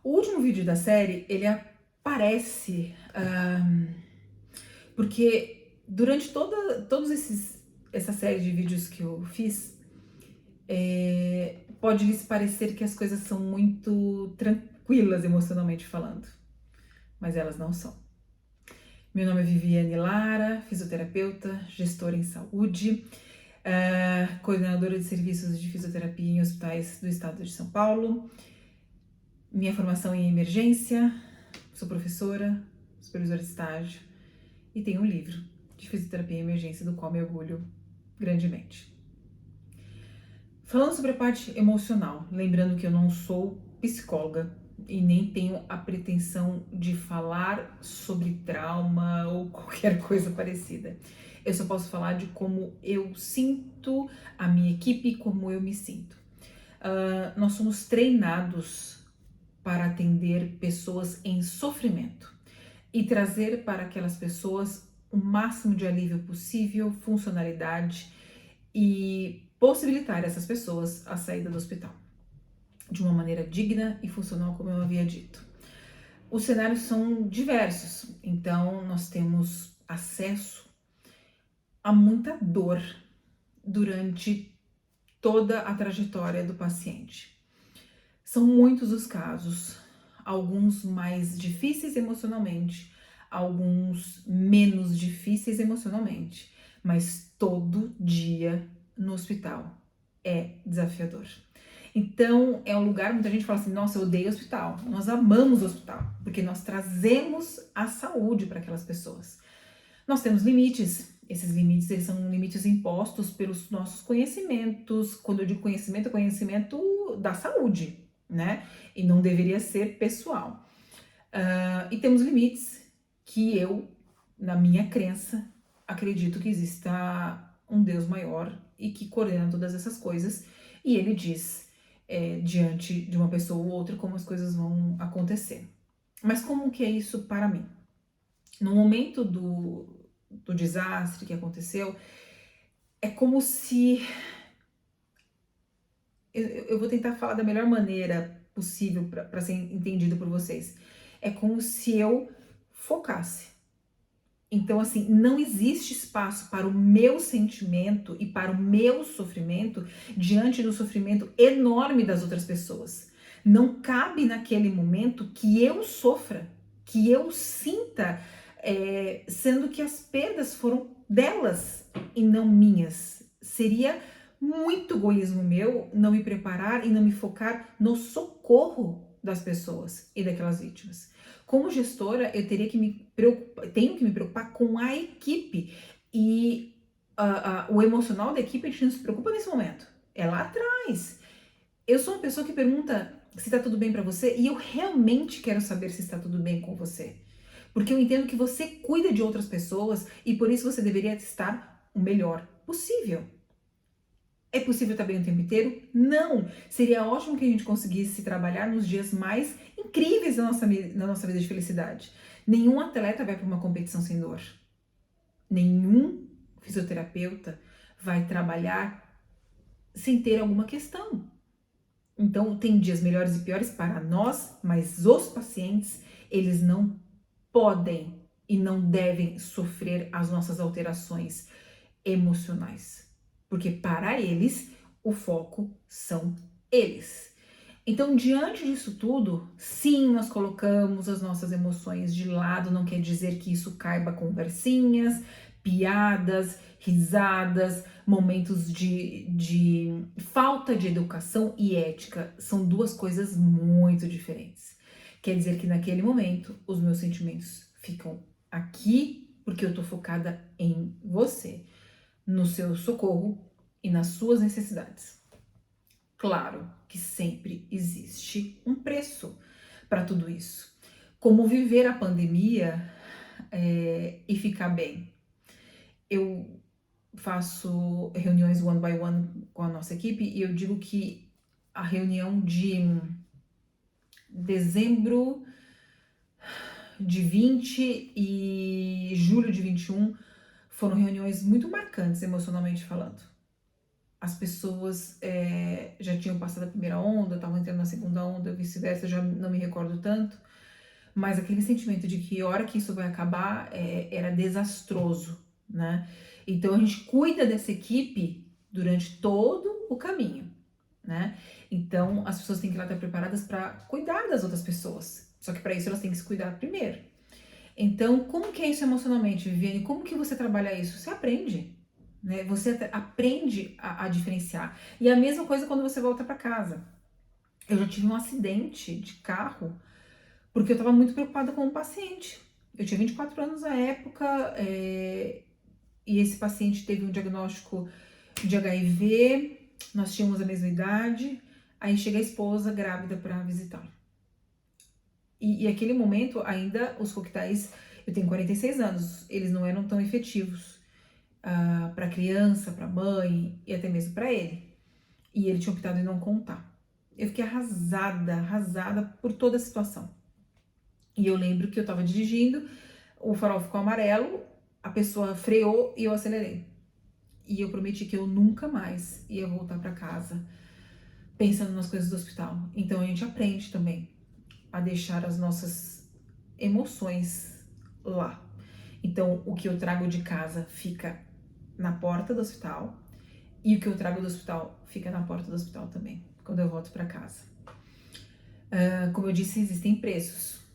O último vídeo da série, ele aparece porque durante essa série de vídeos que eu fiz, pode lhes parecer que as coisas são muito tranquilas emocionalmente falando, mas elas não são. Meu nome é Viviane Lara, fisioterapeuta, gestora em saúde, coordenadora de serviços de fisioterapia em hospitais do estado de São Paulo. Minha formação é em emergência, sou professora, supervisora de estágio e tenho um livro de fisioterapia em emergência do qual me orgulho grandemente. Falando sobre a parte emocional, lembrando que eu não sou psicóloga e nem tenho a pretensão de falar sobre trauma ou qualquer coisa parecida. Eu só posso falar de como eu sinto a minha equipe, como eu me sinto. Nós somos treinados para atender pessoas em sofrimento e trazer para aquelas pessoas o máximo de alívio possível, funcionalidade e possibilitar essas pessoas a saída do hospital de uma maneira digna e funcional, como eu havia dito. Os cenários são diversos, então nós temos acesso a muita dor durante toda a trajetória do paciente. São muitos os casos, alguns mais difíceis emocionalmente, alguns menos difíceis emocionalmente, mas todo dia no hospital é desafiador. Então, é um lugar, muita gente fala assim, nossa, eu odeio o hospital. Nós amamos o hospital, porque nós trazemos a saúde para aquelas pessoas. Nós temos limites. Esses limites, eles são limites impostos pelos nossos conhecimentos. Quando eu digo conhecimento, é conhecimento da saúde, né? E não deveria ser pessoal. E temos limites que eu, na minha crença, acredito que exista um Deus maior e que coordena todas essas coisas. E ele diz, diante de uma pessoa ou outra, como as coisas vão acontecer. Mas como que é isso para mim? No momento do desastre que aconteceu, é como se... Eu vou tentar falar da melhor maneira possível para ser entendido por vocês. É como se eu focasse. Então, assim, não existe espaço para o meu sentimento e para o meu sofrimento diante do sofrimento enorme das outras pessoas. Não cabe naquele momento que eu sofra, que eu sinta, sendo que as perdas foram delas e não minhas. Seria muito egoísmo meu não me preparar e não me focar no socorro das pessoas e daquelas vítimas. Como gestora, eu teria que tenho que me preocupar com a equipe e o emocional da equipe a gente não se preocupa nesse momento, é lá atrás. Eu sou uma pessoa que pergunta se tá tudo bem para você e eu realmente quero saber se está tudo bem com você. Porque eu entendo que você cuida de outras pessoas e por isso você deveria estar o melhor possível. É possível estar bem o tempo inteiro? Não! Seria ótimo que a gente conseguisse trabalhar nos dias mais incríveis da nossa vida de felicidade. Nenhum atleta vai para uma competição sem dor. Nenhum fisioterapeuta vai trabalhar sem ter alguma questão. Então, tem dias melhores e piores para nós, mas os pacientes, eles não podem e não devem sofrer as nossas alterações emocionais. Porque para eles, o foco são eles. Então, diante disso tudo, sim, nós colocamos as nossas emoções de lado, não quer dizer que isso caiba conversinhas, piadas, risadas, momentos de falta de educação e ética. São duas coisas muito diferentes. Quer dizer que naquele momento, os meus sentimentos ficam aqui, porque eu tô focada em você, no seu socorro e nas suas necessidades. Claro que sempre existe um preço para tudo isso. Como viver a pandemia e ficar bem. Eu faço reuniões one by one com a nossa equipe e eu digo que a reunião de dezembro de 20 e julho de 21 foram reuniões muito marcantes emocionalmente falando. as pessoas já tinham passado a primeira onda, estavam entrando na segunda onda, vice-versa, eu já não me recordo tanto. Mas aquele sentimento de que a hora que isso vai acabar era desastroso, né? Então a gente cuida dessa equipe durante todo o caminho, né? Então as pessoas têm que ir lá estar preparadas para cuidar das outras pessoas. Só que para isso elas têm que se cuidar primeiro. Então, como que é isso emocionalmente, Viviane? Como que você trabalha isso? Você aprende, né? Você aprende a diferenciar. E a mesma coisa quando você volta para casa. Eu já tive um acidente de carro porque eu estava muito preocupada com o paciente. Eu tinha 24 anos na época, e esse paciente teve um diagnóstico de HIV, nós tínhamos a mesma idade, aí chega a esposa grávida para visitá-lo. E aquele momento, ainda os coquetéis, eu tenho 46 anos, eles não eram tão efetivos para criança, para mãe e até mesmo para ele. E ele tinha optado em não contar. Eu fiquei arrasada por toda a situação. E eu lembro que eu tava dirigindo, o farol ficou amarelo, a pessoa freou e eu acelerei. E eu prometi que eu nunca mais ia voltar para casa pensando nas coisas do hospital. Então a gente aprende também a deixar as nossas emoções lá. Então o que eu trago de casa fica na porta do hospital e o que eu trago do hospital fica na porta do hospital também, quando eu volto para casa. Como eu disse, existem preços.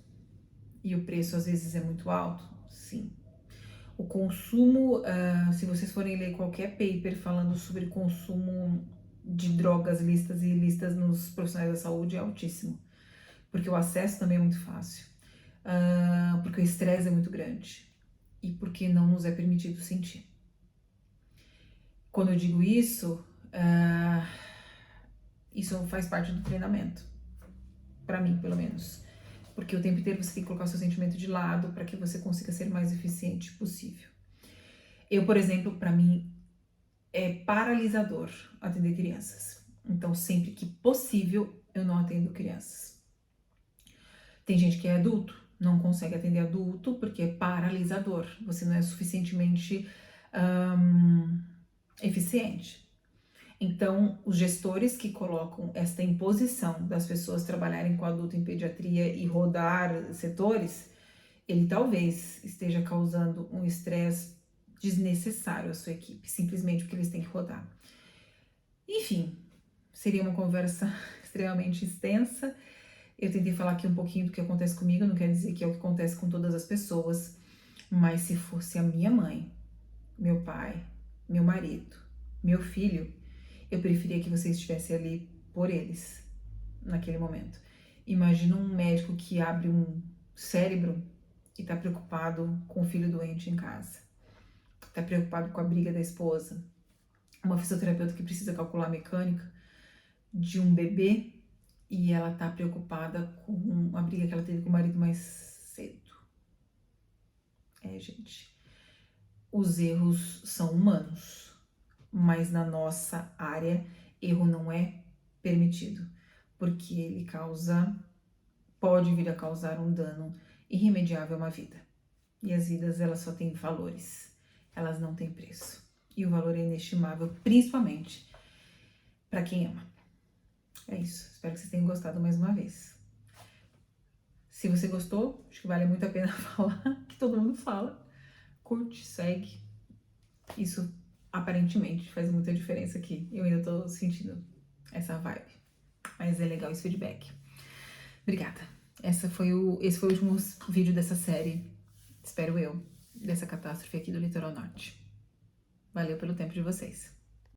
E o preço às vezes é muito alto? Sim. O consumo, se vocês forem ler qualquer paper falando sobre consumo de drogas listas e ilícitas nos profissionais da saúde, é altíssimo. Porque o acesso também é muito fácil. Porque o estresse é muito grande. E porque não nos é permitido sentir. Quando eu digo isso, isso faz parte do treinamento. Para mim, pelo menos. Porque o tempo inteiro você tem que colocar o seu sentimento de lado para que você consiga ser mais eficiente possível. Eu, por exemplo, para mim é paralisador atender crianças. Então, sempre que possível, eu não atendo crianças. Tem gente que é adulto, não consegue atender adulto porque é paralisador. Você não é suficientemente eficiente. Então, os gestores que colocam esta imposição das pessoas trabalharem com adulto em pediatria e rodar setores, ele talvez esteja causando um estresse desnecessário à sua equipe, simplesmente porque eles têm que rodar. Enfim, seria uma conversa extremamente extensa. Eu tentei falar aqui um pouquinho do que acontece comigo, não quer dizer que é o que acontece com todas as pessoas, mas se fosse a minha mãe, meu pai, meu marido, meu filho, eu preferia que você estivesse ali por eles, naquele momento. Imagina um médico que abre um cérebro e tá preocupado com o filho doente em casa. Tá preocupado com a briga da esposa. Uma fisioterapeuta que precisa calcular a mecânica de um bebê e ela tá preocupada com a briga que ela teve com o marido mais cedo. Gente, os erros são humanos, mas na nossa área, erro não é permitido, porque ele pode vir a causar um dano irremediável a uma vida. E as vidas, elas só têm valores, elas não têm preço. E o valor é inestimável, principalmente para quem ama. É isso, espero que vocês tenham gostado mais uma vez. Se você gostou, acho que vale muito a pena falar, que todo mundo fala. Curte, segue. Isso aparentemente faz muita diferença aqui. Eu ainda tô sentindo essa vibe. Mas é legal esse feedback. Obrigada. Esse foi o último vídeo dessa série, espero eu, dessa catástrofe aqui do Litoral Norte. Valeu pelo tempo de vocês.